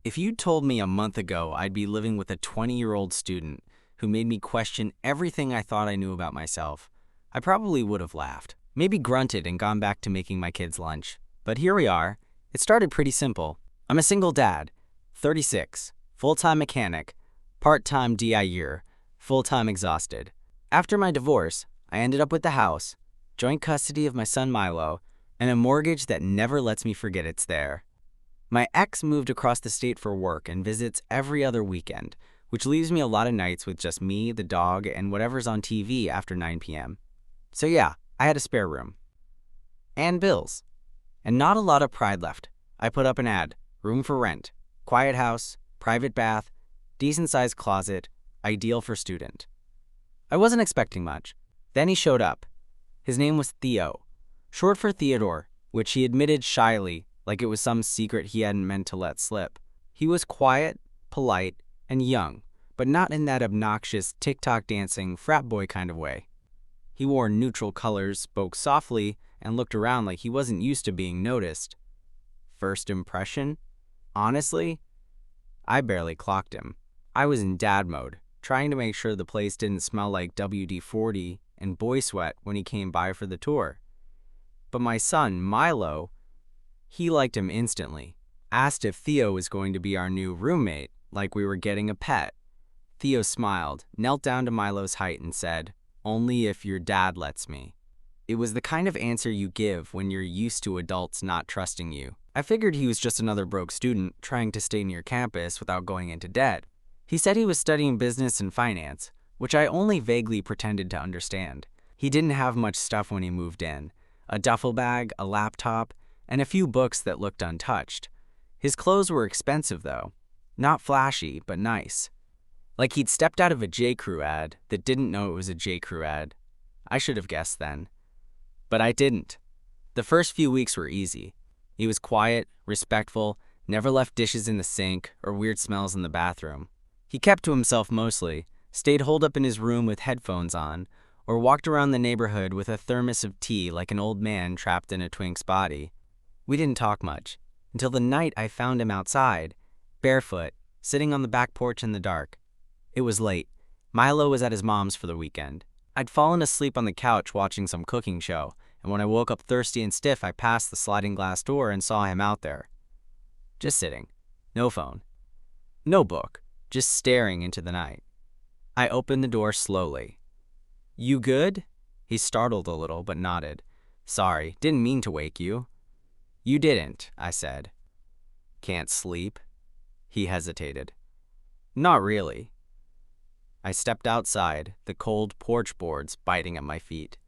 If you'd told me a month ago I'd be living with a 20-year-old student who made me question everything I thought I knew about myself, I probably would have laughed, maybe grunted and gone back to making my kids lunch. But here we are. It started pretty simple. I'm a single dad, 36, full-time mechanic, part-time DI-year, full-time exhausted. After my divorce, I ended up with the house, joint custody of my son Milo, and a mortgage that never lets me forget it's there. My ex moved across the state for work and visits every other weekend, which leaves me a lot of nights with just me, the dog, and whatever's on TV after 9 p.m. So yeah, I had a spare room. And bills. And not a lot of pride left. I put up an ad, room for rent, quiet house, private bath, decent-sized closet, ideal for student. I wasn't expecting much. Then he showed up. His name was Theo, short for Theodore, which he admitted shyly, like it was some secret he hadn't meant to let slip. He was quiet, polite, and young, but not in that obnoxious TikTok dancing frat boy kind of way. He wore neutral colors, spoke softly, and looked around like he wasn't used to being noticed. First impression? Honestly, I barely clocked him. I was in dad mode, trying to make sure the place didn't smell like WD-40 and boy sweat when he came by for the tour. But my son, Milo, he liked him instantly. Asked if Theo was going to be our new roommate, like we were getting a pet. Theo smiled, knelt down to Milo's height and said, "Only if your dad lets me." It was the kind of answer you give when you're used to adults not trusting you. I figured he was just another broke student trying to stay near campus without going into debt. He said he was studying business and finance, which I only vaguely pretended to understand. He didn't have much stuff when he moved in. A duffel bag, a laptop, and a few books that looked untouched. His clothes were expensive though. Not flashy, but nice. Like he'd stepped out of a J.Crew ad that didn't know it was a J.Crew ad. I should have guessed then. But I didn't. The first few weeks were easy. He was quiet, respectful, never left dishes in the sink or weird smells in the bathroom. He kept to himself mostly, stayed holed up in his room with headphones on, or walked around the neighborhood with a thermos of tea like an old man trapped in a twink's body. We didn't talk much, until the night I found him outside, barefoot, sitting on the back porch in the dark. It was late. Milo was at his mom's for the weekend. I'd fallen asleep on the couch watching some cooking show, and when I woke up thirsty and stiff, I passed the sliding glass door and saw him out there. Just sitting. No phone. No book. Just staring into the night. I opened the door slowly. "You good?" He startled a little, but nodded. "Sorry, didn't mean to wake you." "You didn't," I said. "Can't sleep?" He hesitated. "Not really." I stepped outside, the cold porch boards biting at my feet.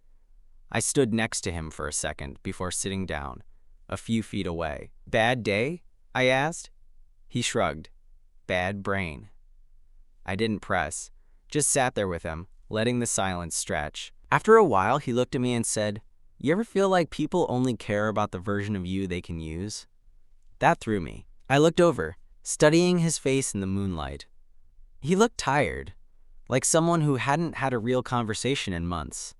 I stood next to him for a second before sitting down, a few feet away. "Bad day?" I asked. He shrugged. "Bad brain." I didn't press, just sat there with him, letting the silence stretch. After a while, he looked at me and said, "You ever feel like people only care about the version of you they can use?" That threw me. I looked over, studying his face in the moonlight. He looked tired, like someone who hadn't had a real conversation in months.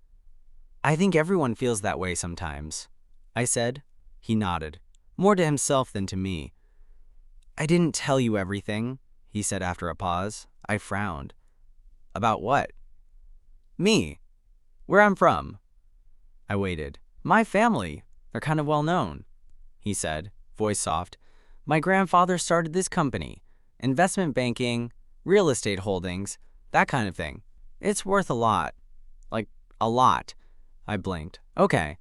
"I think everyone feels that way sometimes," I said. He nodded, more to himself than to me. "I didn't tell you everything," he said after a pause. I frowned. "About what?" "Me. Where I'm from." I waited. "My family. They're kind of well known," he said, voice soft. "My grandfather started this company. Investment banking, real estate holdings, that kind of thing. It's worth a lot. Like, a lot." I blinked. "Okay.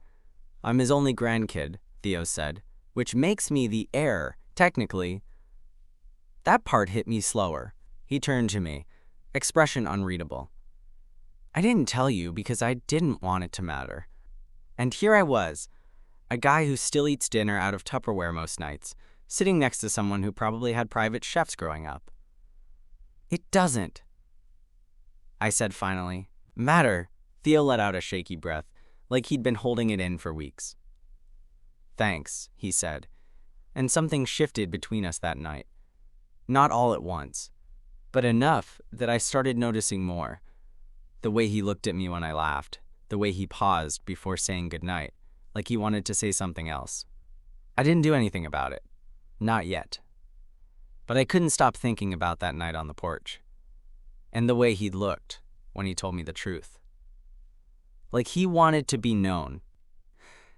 I'm his only grandkid," Theo said, "which makes me the heir, technically." That part hit me slower. He turned to me, expression unreadable. "I didn't tell you because I didn't want it to matter." And here I was, a guy who still eats dinner out of Tupperware most nights, sitting next to someone who probably had private chefs growing up. "It doesn't," I said finally. "Matter." Theo let out a shaky breath, like he'd been holding it in for weeks. "Thanks," he said, and something shifted between us that night. Not all at once, but enough that I started noticing more. The way he looked at me when I laughed, the way he paused before saying goodnight, like he wanted to say something else. I didn't do anything about it. Not yet. But I couldn't stop thinking about that night on the porch, and the way he'd looked when he told me the truth. Like he wanted to be known.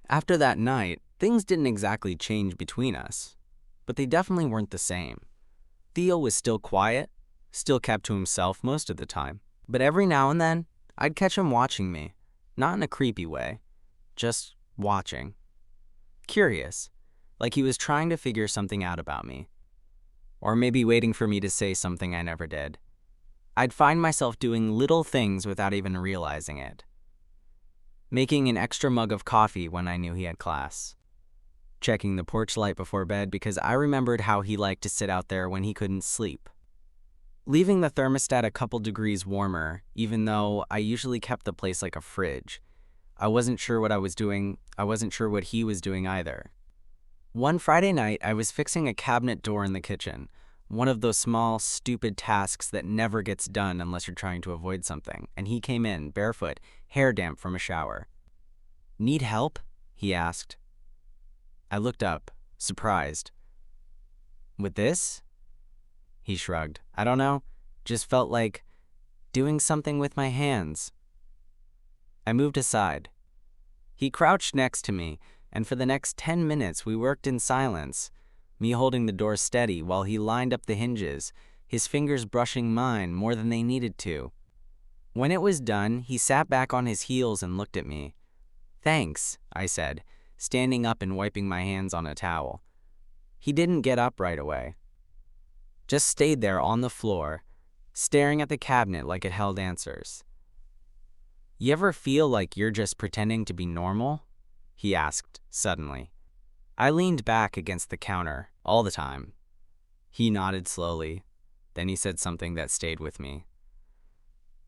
After that night, things didn't exactly change between us, but they definitely weren't the same. Theo was still quiet, still kept to himself most of the time, but every now and then, I'd catch him watching me, not in a creepy way, just watching. Curious, like he was trying to figure something out about me, or maybe waiting for me to say something I never did. I'd find myself doing little things without even realizing it. Making an extra mug of coffee when I knew he had class. Checking the porch light before bed because I remembered how he liked to sit out there when he couldn't sleep. Leaving the thermostat a couple degrees warmer, even though I usually kept the place like a fridge. I wasn't sure what I was doing. I wasn't sure what he was doing either. One Friday night, I was fixing a cabinet door in the kitchen, one of those small, stupid tasks that never gets done unless you're trying to avoid something, and he came in, barefoot, hair damp from a shower. "Need help?" he asked. I looked up, surprised. "With this?" He shrugged. "I don't know. Just felt like doing something with my hands." I moved aside. He crouched next to me, and for the next 10 minutes we worked in silence, me holding the door steady while he lined up the hinges, his fingers brushing mine more than they needed to. When it was done, he sat back on his heels and looked at me. "Thanks," I said, standing up and wiping my hands on a towel. He didn't get up right away. Just stayed there on the floor, staring at the cabinet like it held answers. "You ever feel like you're just pretending to be normal?" he asked suddenly. I leaned back against the counter all the time. He nodded slowly. Then he said something that stayed with me.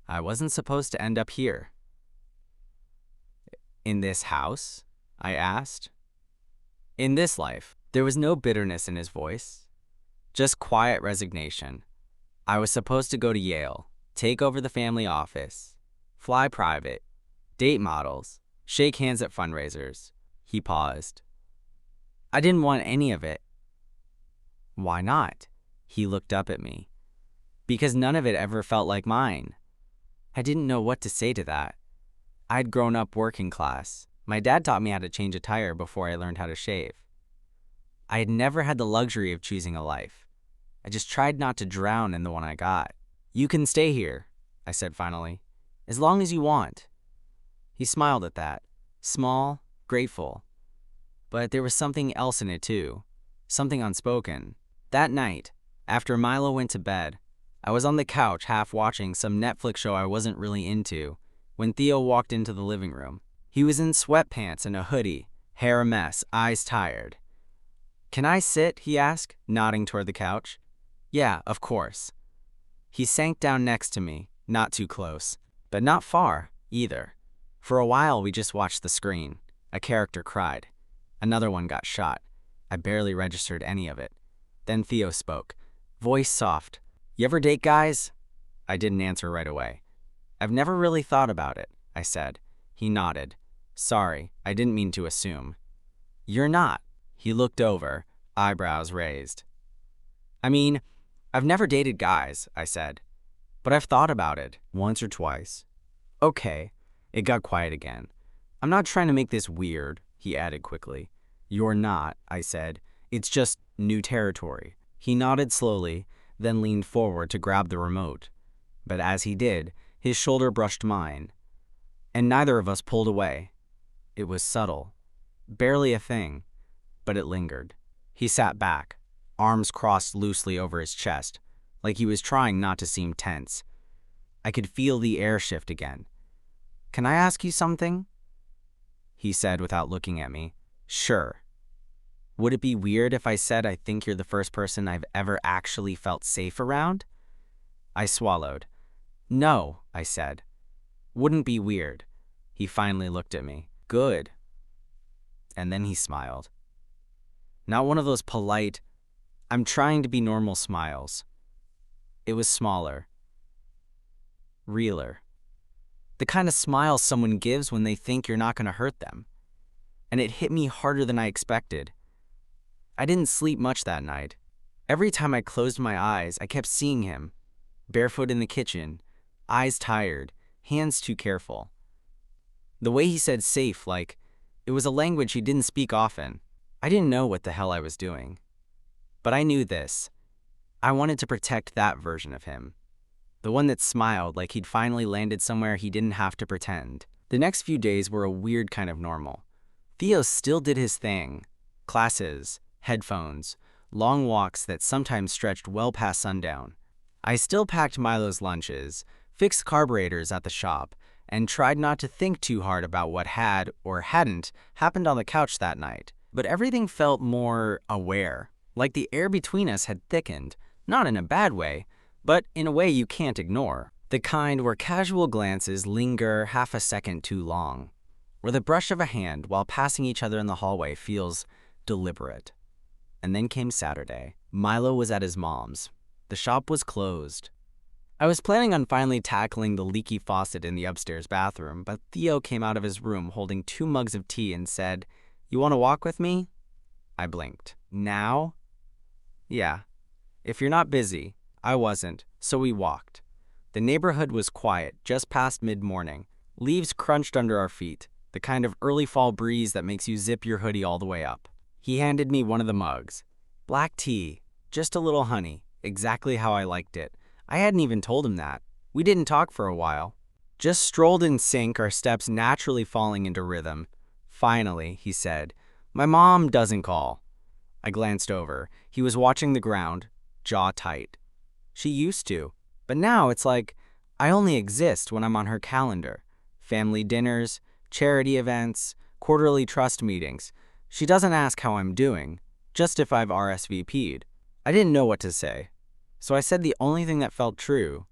"I wasn't supposed to end up here." "In this house?" I asked. "In this life." There was no bitterness in his voice, just quiet resignation. I was supposed to go to Yale, take over the family office, fly private, date models, shake hands at fundraisers. He paused. I didn't want any of it. "Why not?" He looked up at me. "Because none of it ever felt like mine." I didn't know what to say to that. I'd grown up working class. My dad taught me how to change a tire before I learned how to shave. I had never had the luxury of choosing a life. I just tried not to drown in the one I got. "You can stay here," I said finally, "as long as you want." He smiled at that, small, grateful. But there was something else in it too, something unspoken. That night, after Milo went to bed, I was on the couch half watching some Netflix show I wasn't really into when Theo walked into the living room. He was in sweatpants and a hoodie, hair a mess, eyes tired. "Can I sit?" he asked, nodding toward the couch. "Yeah, of course." He sank down next to me, not too close, but not far either. For a while we just watched the screen. A character cried. Another one got shot. I barely registered any of it. Then Theo spoke, voice soft. "You ever date guys?" I didn't answer right away. "I've never really thought about it," I said. He nodded. "Sorry, I didn't mean to assume." "You're not." He looked over, eyebrows raised. "I mean, I've never dated guys," I said. "But I've thought about it, once or twice." "Okay." It got quiet again. "I'm not trying to make this weird," he added quickly. "You're not," I said. "It's just new territory." He nodded slowly, then leaned forward to grab the remote. But as he did, his shoulder brushed mine, and neither of us pulled away. It was subtle, barely a thing, but it lingered. He sat back, arms crossed loosely over his chest, like he was trying not to seem tense. I could feel the air shift again. "Can I ask you something?" he said without looking at me. "Sure." "Would it be weird if I said I think you're the first person I've ever actually felt safe around?" I swallowed. "No," I said. "Wouldn't be weird." He finally looked at me. "Good." And then he smiled. Not one of those polite, "I'm trying to be normal" smiles. It was smaller, realer. The kind of smile someone gives when they think you're not going to hurt them. And it hit me harder than I expected. I didn't sleep much that night. Every time I closed my eyes, I kept seeing him, barefoot in the kitchen, eyes tired, hands too careful. The way he said safe, like it was a language he didn't speak often. I didn't know what the hell I was doing. But I knew this. I wanted to protect that version of him. The one that smiled like he'd finally landed somewhere he didn't have to pretend. The next few days were a weird kind of normal. Theo still did his thing. Classes, headphones, long walks that sometimes stretched well past sundown. I still packed Milo's lunches, fixed carburetors at the shop, and tried not to think too hard about what had or hadn't happened on the couch that night. But everything felt more aware, like the air between us had thickened, not in a bad way, but in a way you can't ignore. The kind where casual glances linger half a second too long, where the brush of a hand while passing each other in the hallway feels deliberate. And then came Saturday. Milo was at his mom's. The shop was closed. I was planning on finally tackling the leaky faucet in the upstairs bathroom, but Theo came out of his room holding 2 mugs of tea and said, "You want to walk with me?" I blinked. Now? Yeah. If you're not busy. I wasn't, so we walked. The neighborhood was quiet, just past mid-morning. Leaves crunched under our feet, the kind of early fall breeze that makes you zip your hoodie all the way up. He handed me one of the mugs. Black tea, just a little honey, exactly how I liked it. I hadn't even told him that. We didn't talk for a while. Just strolled in sync, our steps naturally falling into rhythm. Finally, he said, "My mom doesn't call." I glanced over. He was watching the ground, jaw tight. She used to, but now it's like I only exist when I'm on her calendar. Family dinners, charity events, quarterly trust meetings. She doesn't ask how I'm doing, just if I've RSVP'd. I didn't know what to say, so I said the only thing that felt true.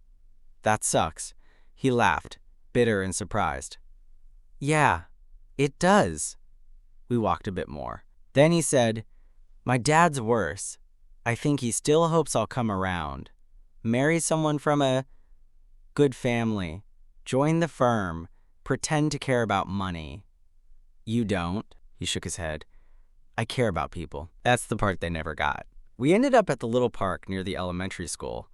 "That sucks." He laughed, bitter and surprised. "Yeah, it does." We walked a bit more. Then he said, "My dad's worse. I think he still hopes I'll come around. Marry someone from a good family. Join the firm. Pretend to care about money." "You don't?" He shook his head. "I care about people." That's the part they never got. We ended up at the little park near the elementary school.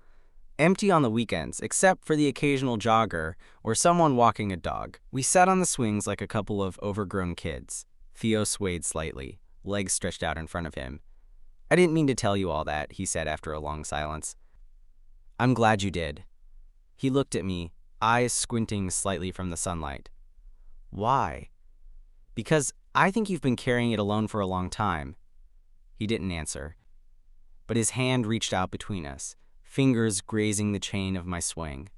Empty on the weekends, except for the occasional jogger or someone walking a dog. We sat on the swings like a couple of overgrown kids. Theo swayed slightly, legs stretched out in front of him. "I didn't mean to tell you all that," he said after a long silence. "I'm glad you did." He looked at me, eyes squinting slightly from the sunlight. "Why?" "Because I think you've been carrying it alone for a long time." He didn't answer, but his hand reached out between us, fingers grazing the chain of my swing.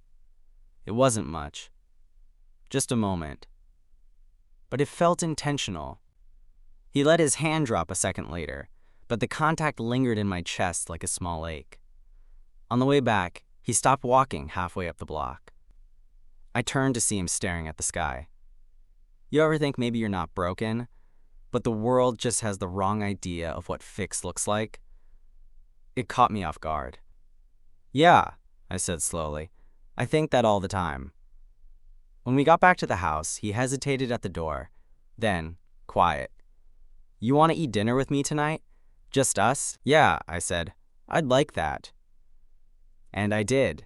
It wasn't much, just a moment, but it felt intentional. He let his hand drop a second later, but the contact lingered in my chest like a small ache. On the way back, he stopped walking halfway up the block. I turned to see him staring at the sky. You ever think maybe you're not broken, but the world just has the wrong idea of what fixed looks like? It caught me off guard. "Yeah," I said slowly. "I think that all the time." When we got back to the house, he hesitated at the door. Then, quiet. "You want to eat dinner with me tonight? Just us?" "Yeah," I said. "I'd like that." And I did.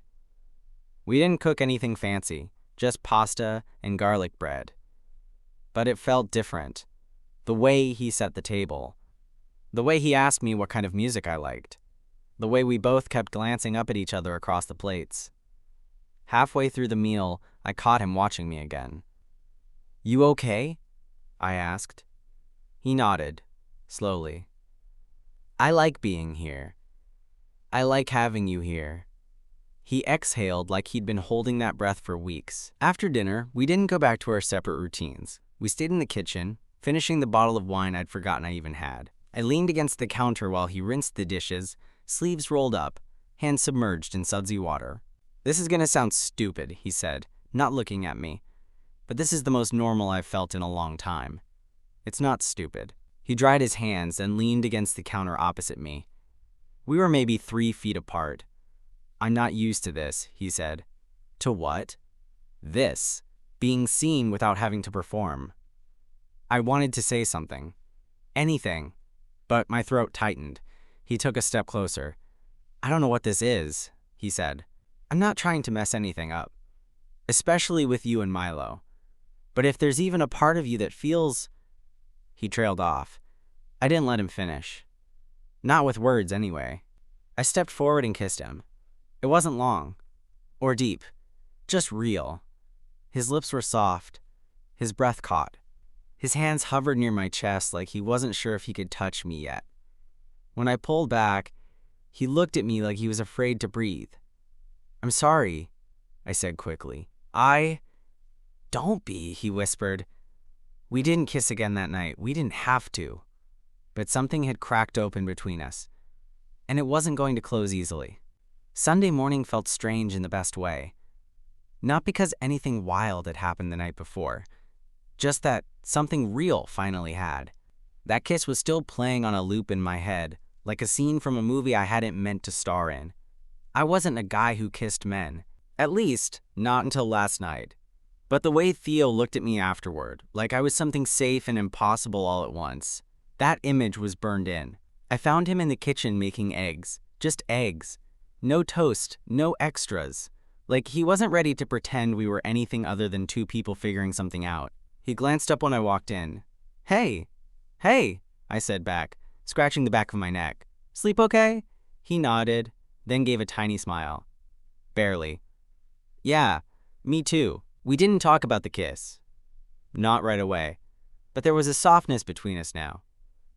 We didn't cook anything fancy, just pasta and garlic bread. But it felt different. The way he set the table. The way he asked me what kind of music I liked. The way we both kept glancing up at each other across the plates. Halfway through the meal, I caught him watching me again. "You okay?" I asked. He nodded, slowly. "I like being here. I like having you here." He exhaled like he'd been holding that breath for weeks. After dinner, we didn't go back to our separate routines. We stayed in the kitchen, finishing the bottle of wine I'd forgotten I even had. I leaned against the counter while he rinsed the dishes, sleeves rolled up, hands submerged in sudsy water. "This is gonna sound stupid," he said, not looking at me. "But this is the most normal I've felt in a long time." "It's not stupid." He dried his hands and leaned against the counter opposite me. We were maybe 3 feet apart. "I'm not used to this," he said. "To what?" "This. Being seen without having to perform." I wanted to say something. Anything. But my throat tightened. He took a step closer. I don't know what this is, he said. I'm not trying to mess anything up, especially with you and Milo. But if there's even a part of you that feels... He trailed off. I didn't let him finish. Not with words, anyway. I stepped forward and kissed him. It wasn't long. Or deep. Just real. His lips were soft. His breath caught. His hands hovered near my chest like he wasn't sure if he could touch me yet. When I pulled back, he looked at me like he was afraid to breathe. I'm sorry, I said quickly. Don't be, he whispered. We didn't kiss again that night. We didn't have to. But something had cracked open between us, and it wasn't going to close easily. Sunday morning felt strange in the best way. Not because anything wild had happened the night before, just that something real finally had. That kiss was still playing on a loop in my head, like a scene from a movie I hadn't meant to star in. I wasn't a guy who kissed men, at least not until last night. But the way Theo looked at me afterward, like I was something safe and impossible all at once, that image was burned in. I found him in the kitchen making eggs, just eggs. No toast, no extras. Like he wasn't ready to pretend we were anything other than two people figuring something out. He glanced up when I walked in. Hey, I said back, scratching the back of my neck. Sleep okay? He nodded, then gave a tiny smile. Barely. Yeah, me too. We didn't talk about the kiss. Not right away. But there was a softness between us now.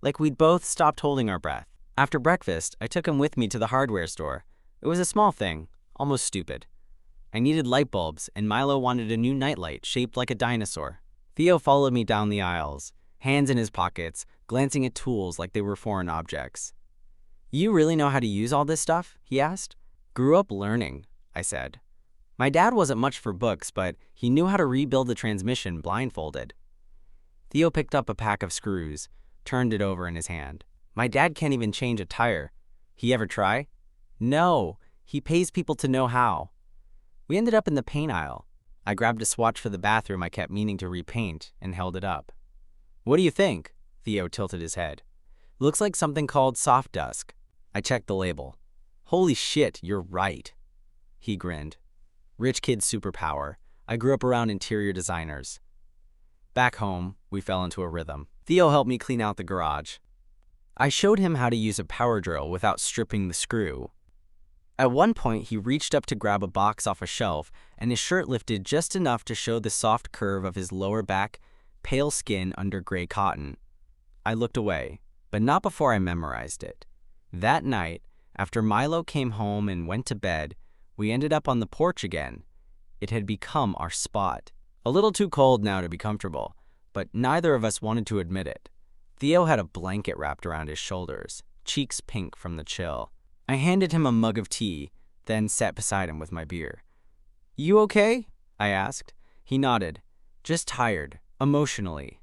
Like we'd both stopped holding our breath. After breakfast, I took him with me to the hardware store. It was a small thing, almost stupid. I needed light bulbs, and Milo wanted a new nightlight shaped like a dinosaur. Theo followed me down the aisles, hands in his pockets, glancing at tools like they were foreign objects. You really know how to use all this stuff? He asked. Grew up learning, I said. My dad wasn't much for books, but he knew how to rebuild the transmission blindfolded. Theo picked up a pack of screws, turned it over in his hand. My dad can't even change a tire. He ever try? No, he pays people to know how. We ended up in the paint aisle. I grabbed a swatch for the bathroom I kept meaning to repaint and held it up. What do you think? Theo tilted his head. Looks like something called soft dusk. I checked the label. Holy shit, you're right. He grinned. Rich kid superpower. I grew up around interior designers. Back home, we fell into a rhythm. Theo helped me clean out the garage. I showed him how to use a power drill without stripping the screw. At one point, he reached up to grab a box off a shelf, and his shirt lifted just enough to show the soft curve of his lower back, pale skin under gray cotton. I looked away, but not before I memorized it. That night, after Milo came home and went to bed, we ended up on the porch again. It had become our spot. A little too cold now to be comfortable, but neither of us wanted to admit it. Theo had a blanket wrapped around his shoulders, cheeks pink from the chill. I handed him a mug of tea, then sat beside him with my beer. You okay? I asked. He nodded. Just tired, emotionally.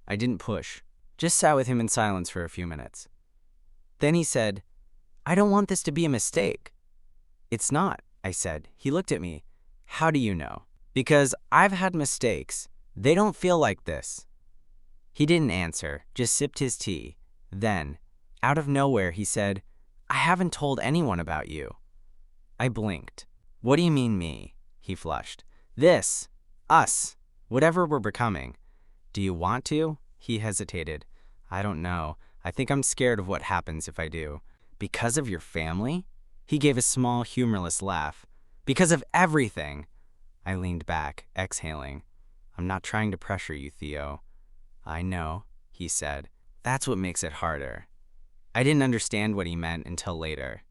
I didn't push, just sat with him in silence for a few minutes. Then he said, I don't want this to be a mistake. It's not, I said. He looked at me. How do you know? Because I've had mistakes. They don't feel like this. He didn't answer, just sipped his tea. Then, out of nowhere, he said, I haven't told anyone about you. I blinked. What do you mean me? He flushed. This. Us. Whatever we're becoming. Do you want to? He hesitated. I don't know. I think I'm scared of what happens if I do. Because of your family? He gave a small, humorless laugh. Because of everything. I leaned back, exhaling. I'm not trying to pressure you, Theo. I know, he said. That's what makes it harder. I didn't understand what he meant until later.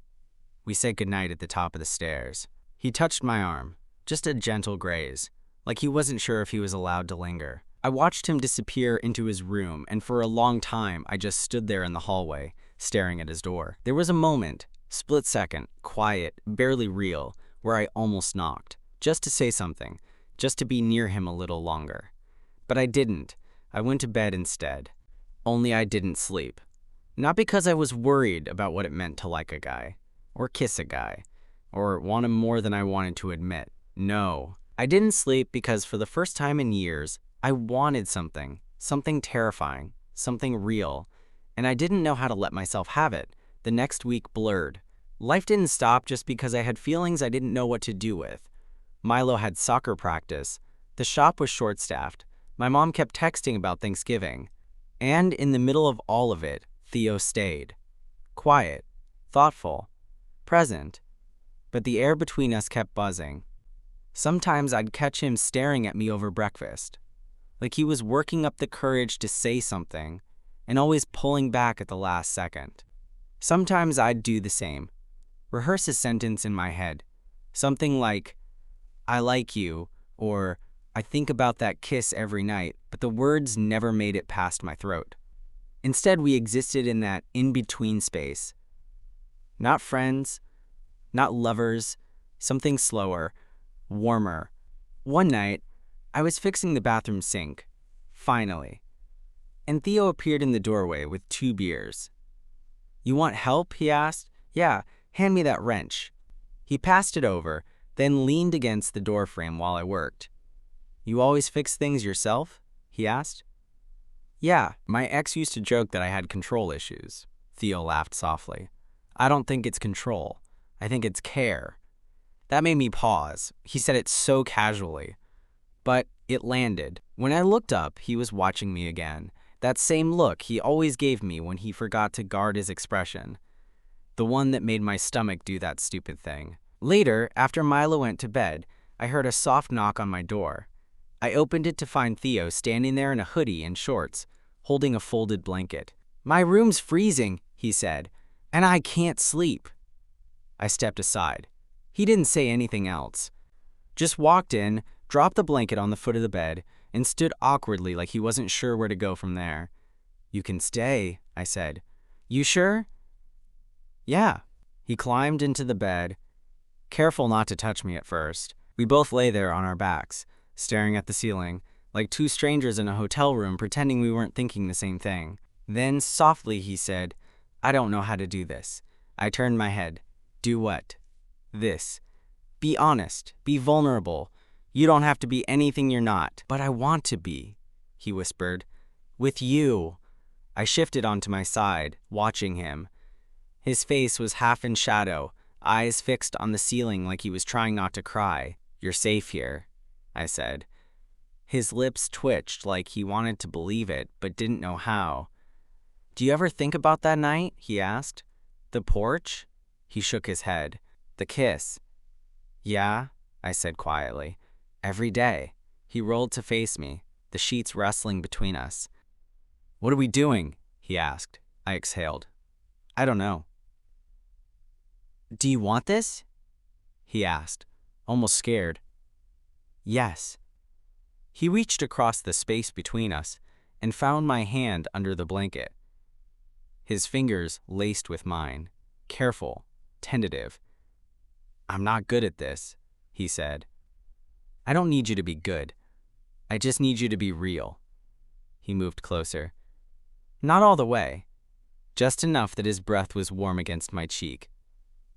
We said goodnight at the top of the stairs. He touched my arm, just a gentle graze, like he wasn't sure if he was allowed to linger. I watched him disappear into his room, and for a long time I just stood there in the hallway, staring at his door. There was a moment, split second, quiet, barely real, where I almost knocked, just to say something, just to be near him a little longer. But I didn't. I went to bed instead. Only I didn't sleep. Not because I was worried about what it meant to like a guy, or kiss a guy, or want him more than I wanted to admit. No. I didn't sleep because for the first time in years, I wanted something terrifying, something real, and I didn't know how to let myself have it. The next week blurred. Life didn't stop just because I had feelings I didn't know what to do with. Milo had soccer practice. The shop was short-staffed. My mom kept texting about Thanksgiving. And in the middle of all of it, Theo stayed. Quiet, thoughtful, present. But the air between us kept buzzing. Sometimes I'd catch him staring at me over breakfast, like he was working up the courage to say something, and always pulling back at the last second. Sometimes I'd do the same. Rehearse a sentence in my head. Something like, "I like you," or "I think about that kiss every night," but the words never made it past my throat. Instead, we existed in that in-between space. Not friends, not lovers, something slower, warmer. One night, I was fixing the bathroom sink, finally, and Theo appeared in the doorway with 2 beers. "You want help?" he asked. "Yeah, hand me that wrench." He passed it over, then leaned against the doorframe while I worked. "You always fix things yourself?" he asked. "Yeah, my ex used to joke that I had control issues." Theo laughed softly. "I don't think it's control. I think it's care." That made me pause. He said it so casually. But it landed. When I looked up, he was watching me again. That same look he always gave me when he forgot to guard his expression. The one that made my stomach do that stupid thing. Later, after Milo went to bed, I heard a soft knock on my door. I opened it to find Theo standing there in a hoodie and shorts, holding a folded blanket. "My room's freezing," he said, "and I can't sleep." I stepped aside. He didn't say anything else. Just walked in, dropped the blanket on the foot of the bed, and stood awkwardly like he wasn't sure where to go from there. "You can stay," I said. "You sure?" "Yeah." He climbed into the bed, careful not to touch me at first. We both lay there on our backs, staring at the ceiling, like 2 strangers in a hotel room pretending we weren't thinking the same thing. Then, softly, he said, "I don't know how to do this." I turned my head. "Do what?" "This. Be honest. Be vulnerable. You don't have to be anything you're not." "But I want to be," he whispered. "With you." I shifted onto my side, watching him. His face was half in shadow, eyes fixed on the ceiling like he was trying not to cry. "You're safe here," I said. His lips twitched like he wanted to believe it, but didn't know how. "Do you ever think about that night?" he asked. "The porch?" He shook his head. "The kiss?" "Yeah," I said quietly. "Every day." He rolled to face me, the sheets rustling between us. "What are we doing?" he asked. I exhaled. "I don't know." "Do you want this?" he asked, almost scared. "Yes." He reached across the space between us and found my hand under the blanket. His fingers laced with mine, careful, tentative. "I'm not good at this," he said. "I don't need you to be good. I just need you to be real." He moved closer. Not all the way, just enough that his breath was warm against my cheek.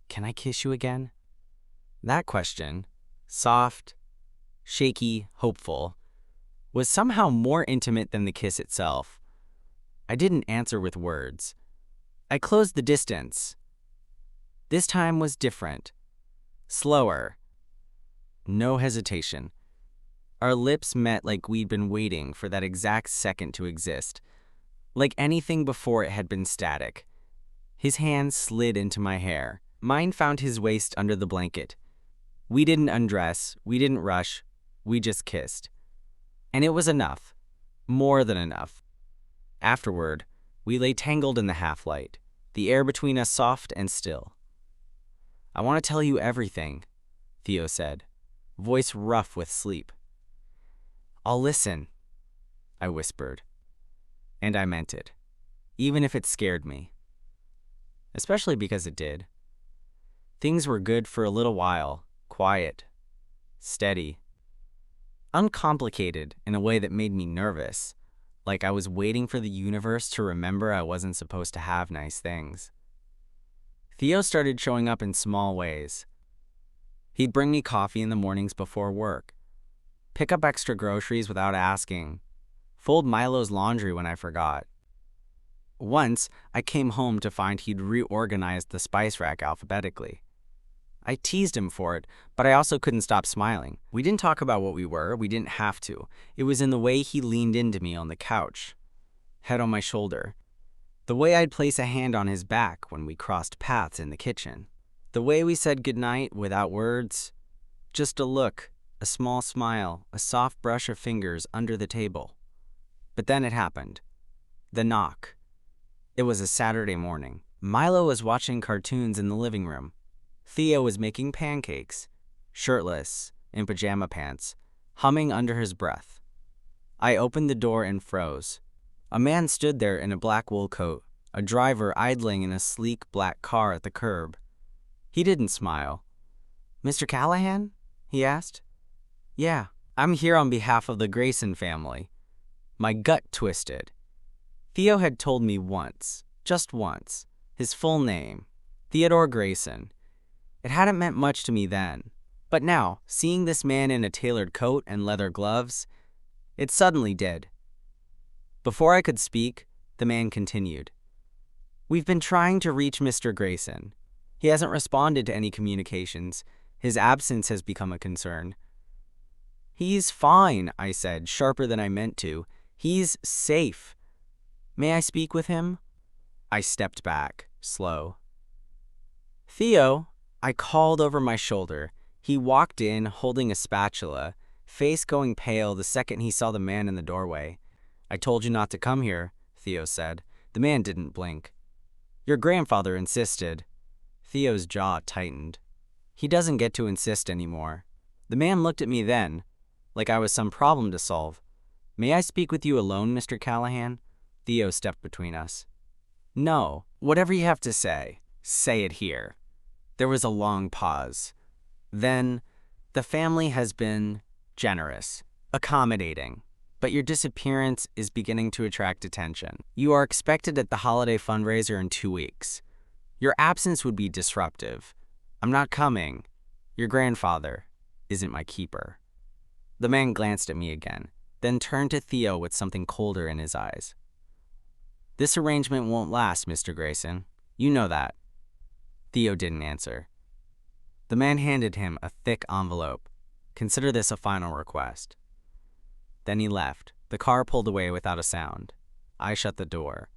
"Can I kiss you again?" That question, soft, shaky, hopeful, was somehow more intimate than the kiss itself. I didn't answer with words. I closed the distance. This time was different. Slower. No hesitation. Our lips met like we'd been waiting for that exact second to exist. Like anything before it had been static. His hand slid into my hair. Mine found his waist under the blanket. We didn't undress, we didn't rush, we just kissed. And it was enough. More than enough. Afterward, we lay tangled in the half-light, the air between us soft and still. "I want to tell you everything," Theo said, voice rough with sleep. "I'll listen," I whispered. And I meant it, even if it scared me. Especially because it did. Things were good for a little while, quiet, steady, uncomplicated in a way that made me nervous, like I was waiting for the universe to remember I wasn't supposed to have nice things. Theo started showing up in small ways. He'd bring me coffee in the mornings before work, pick up extra groceries without asking, fold Milo's laundry when I forgot. Once, I came home to find he'd reorganized the spice rack alphabetically. I teased him for it, but I also couldn't stop smiling. We didn't talk about what we were, we didn't have to. It was in the way he leaned into me on the couch, head on my shoulder. The way I'd place a hand on his back when we crossed paths in the kitchen. The way we said goodnight without words. Just a look, a small smile, a soft brush of fingers under the table. But then it happened. The knock. It was a Saturday morning. Milo was watching cartoons in the living room. Theo was making pancakes, shirtless, in pajama pants, humming under his breath. I opened the door and froze. A man stood there in a black wool coat, a driver idling in a sleek black car at the curb. He didn't smile. "Mr. Callahan?" he asked. "Yeah, I'm here on behalf of the Grayson family." My gut twisted. Theo had told me once, just once, his full name, Theodore Grayson. It hadn't meant much to me then, but now, seeing this man in a tailored coat and leather gloves, it suddenly did. Before I could speak, the man continued. "We've been trying to reach Mr. Grayson. He hasn't responded to any communications. His absence has become a concern." "He's fine," I said, sharper than I meant to. "He's safe. May I speak with him?" I stepped back, slow. "Theo," I called over my shoulder. He walked in, holding a spatula, face going pale the second he saw the man in the doorway. "I told you not to come here," Theo said. The man didn't blink. "Your grandfather insisted." Theo's jaw tightened. "He doesn't get to insist anymore." The man looked at me then, like I was some problem to solve. "May I speak with you alone, Mr. Callahan?" Theo stepped between us. "No, whatever you have to say it here." There was a long pause. Then, "The family has been generous, accommodating, but your disappearance is beginning to attract attention. You are expected at the holiday fundraiser in 2 weeks. Your absence would be disruptive. I'm not coming. Your grandfather isn't my keeper." The man glanced at me again, then turned to Theo with something colder in his eyes. "This arrangement won't last, Mr. Grayson. You know that." Theo didn't answer. The man handed him a thick envelope. "Consider this a final request." Then he left. The car pulled away without a sound. I shut the door.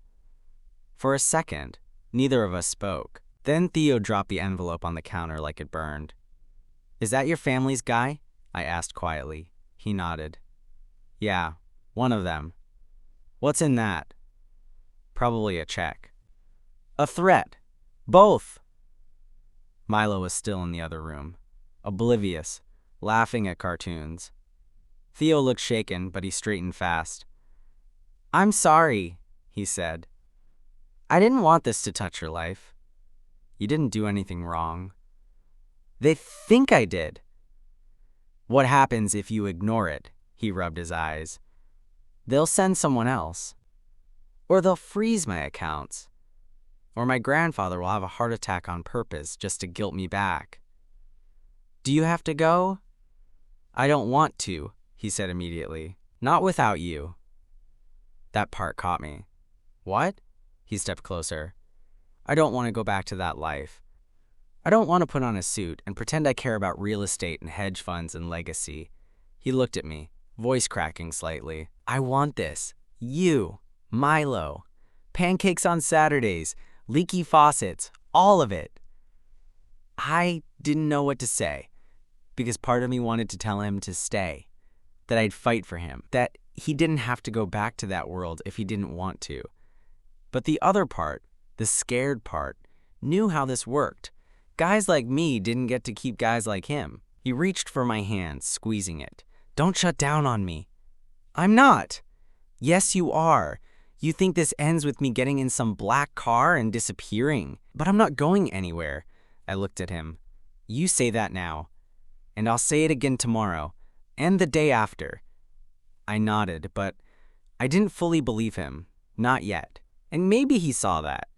For a second, neither of us spoke. Then Theo dropped the envelope on the counter like it burned. "Is that your family's guy?" I asked quietly. He nodded. "Yeah, one of them." "What's in that?" "Probably a check." "A threat. Both." Milo was still in the other room, oblivious, laughing at cartoons. Theo looked shaken, but he straightened fast. "I'm sorry," he said. "I didn't want this to touch your life." "You didn't do anything wrong." "They think I did." "What happens if you ignore it?" He rubbed his eyes. "They'll send someone else. Or they'll freeze my accounts. Or my grandfather will have a heart attack on purpose just to guilt me back." "Do you have to go?" "I don't want to," he said immediately. "Not without you." That part caught me. "What?" He stepped closer. "I don't want to go back to that life. I don't want to put on a suit and pretend I care about real estate and hedge funds and legacy." He looked at me, voice cracking slightly. "I want this. You. Milo. Pancakes on Saturdays. Leaky faucets. All of it." I didn't know what to say, because part of me wanted to tell him to stay, that I'd fight for him, that he didn't have to go back to that world if he didn't want to. But the other part, the scared part, knew how this worked. Guys like me didn't get to keep guys like him. He reached for my hand, squeezing it. "Don't shut down on me." "I'm not." "Yes, you are. You think this ends with me getting in some black car and disappearing. But I'm not going anywhere." I looked at him. "You say that now. And I'll say it again tomorrow. And the day after." I nodded, but I didn't fully believe him. Not yet. And maybe he saw that.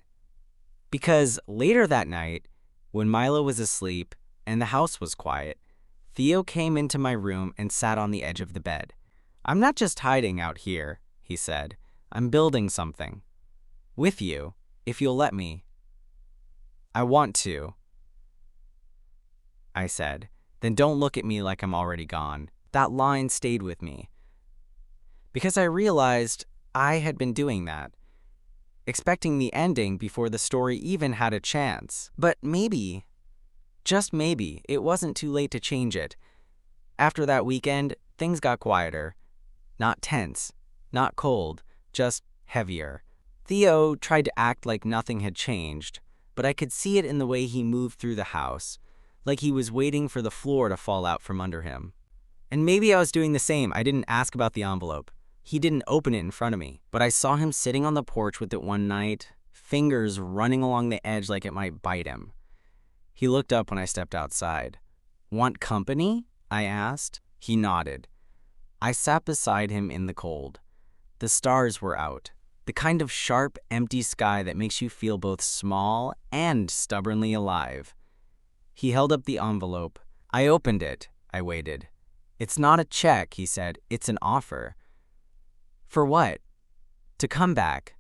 Because later that night, when Milo was asleep and the house was quiet, Theo came into my room and sat on the edge of the bed. "I'm not just hiding out here," he said. "I'm building something." With you, if you'll let me. I want to, I said. Then don't look at me like I'm already gone. That line stayed with me. Because I realized I had been doing that, expecting the ending before the story even had a chance. But maybe, just maybe, it wasn't too late to change it. After that weekend, things got quieter. Not tense, not cold, just heavier. Theo tried to act like nothing had changed, but I could see it in the way he moved through the house, like he was waiting for the floor to fall out from under him. And maybe I was doing the same. I didn't ask about the envelope. He didn't open it in front of me, but I saw him sitting on the porch with it one night, fingers running along the edge like it might bite him. He looked up when I stepped outside. "Want company?" I asked. He nodded. I sat beside him in the cold. The stars were out, the kind of sharp, empty sky that makes you feel both small and stubbornly alive. He held up the envelope. I opened it. I waited. "It's not a check," he said. "It's an offer." "For what?" "To come back.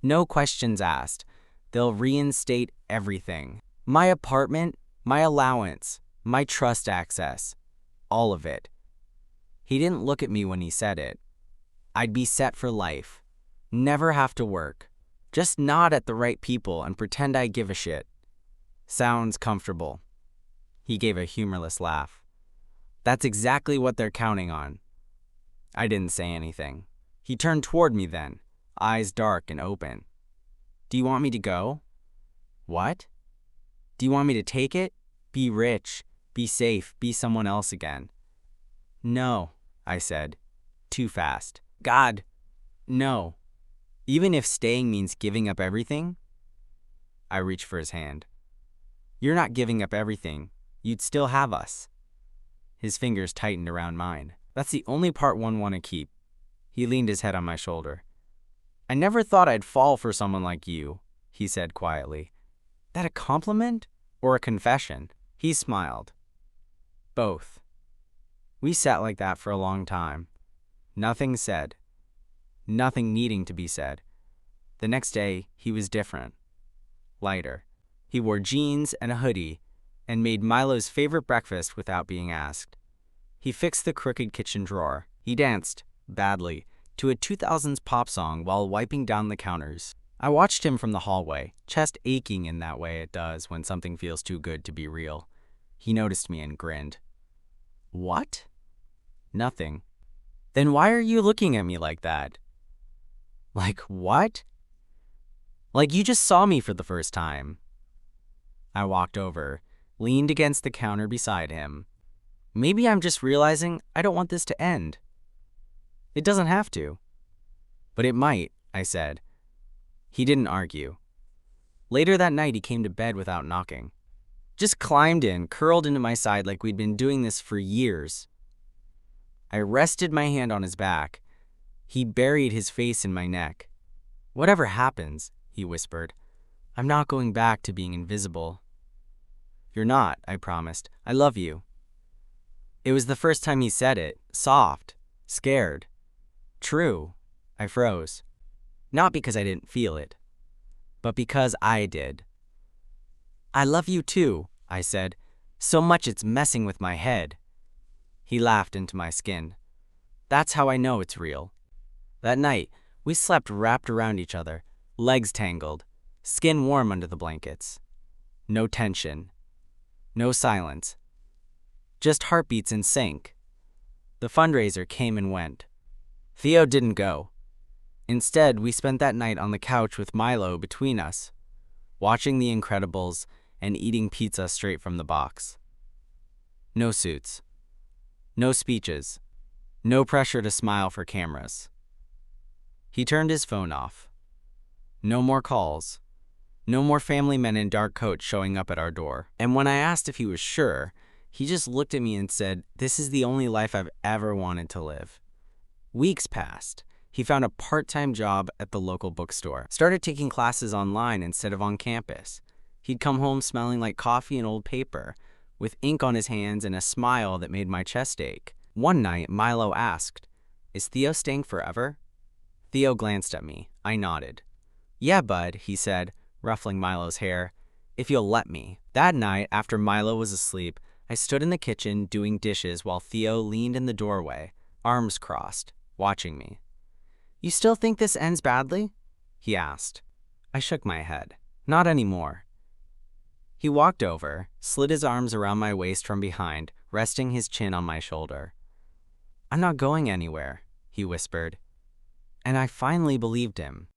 No questions asked. They'll reinstate everything. My apartment, my allowance, my trust access. All of it." He didn't look at me when he said it. I'd be set for life. Never have to work. Just nod at the right people and pretend I give a shit. Sounds comfortable. He gave a humorless laugh. "That's exactly what they're counting on." I didn't say anything. He turned toward me then, eyes dark and open. "Do you want me to go?" "What?" "Do you want me to take it? Be rich, be safe, be someone else again?" "No," I said, too fast. "God, no." "Even if staying means giving up everything?" I reached for his hand. "You're not giving up everything. You'd still have us." His fingers tightened around mine. "That's the only part one want to keep." He leaned his head on my shoulder. "I never thought I'd fall for someone like you," he said quietly. "That a compliment or a confession?" He smiled. "Both." We sat like that for a long time. Nothing said. Nothing needing to be said. The next day, he was different. Lighter. He wore jeans and a hoodie and made Milo's favorite breakfast without being asked. He fixed the crooked kitchen drawer. He danced, badly, to a 2000s pop song while wiping down the counters. I watched him from the hallway, chest aching in that way it does when something feels too good to be real. He noticed me and grinned. "What?" "Nothing." "Then why are you looking at me like that?" "Like what?" "Like you just saw me for the first time." I walked over, leaned against the counter beside him. Maybe I'm just realizing I don't want this to end. It doesn't have to. But it might, I said. He didn't argue. Later that night, he came to bed without knocking. Just climbed in, curled into my side like we'd been doing this for years. I rested my hand on his back. He buried his face in my neck. "Whatever happens," he whispered, "I'm not going back to being invisible." "You're not," I promised. "I love you." It was the first time he said it, soft, scared. True. I froze. Not because I didn't feel it, but because I did. "I love you too," I said. "So much it's messing with my head." He laughed into my skin. That's how I know it's real. That night, we slept wrapped around each other, legs tangled, skin warm under the blankets. No tension. No silence. Just heartbeats in sync. The fundraiser came and went. Theo didn't go. Instead, we spent that night on the couch with Milo between us, watching The Incredibles and eating pizza straight from the box. No suits. No speeches. No pressure to smile for cameras. He turned his phone off. No more calls. No more family men in dark coats showing up at our door. And when I asked if he was sure, he just looked at me and said, "This is the only life I've ever wanted to live." Weeks passed. He found a part-time job at the local bookstore, started taking classes online instead of on campus. He'd come home smelling like coffee and old paper, with ink on his hands and a smile that made my chest ache. One night, Milo asked, "Is Theo staying forever?" Theo glanced at me. I nodded. "Yeah, bud," he said, ruffling Milo's hair, "if you'll let me." That night, after Milo was asleep, I stood in the kitchen doing dishes while Theo leaned in the doorway, arms crossed, watching me. "You still think this ends badly?" he asked. I shook my head. "Not anymore." He walked over, slid his arms around my waist from behind, resting his chin on my shoulder. "I'm not going anywhere," he whispered. And I finally believed him.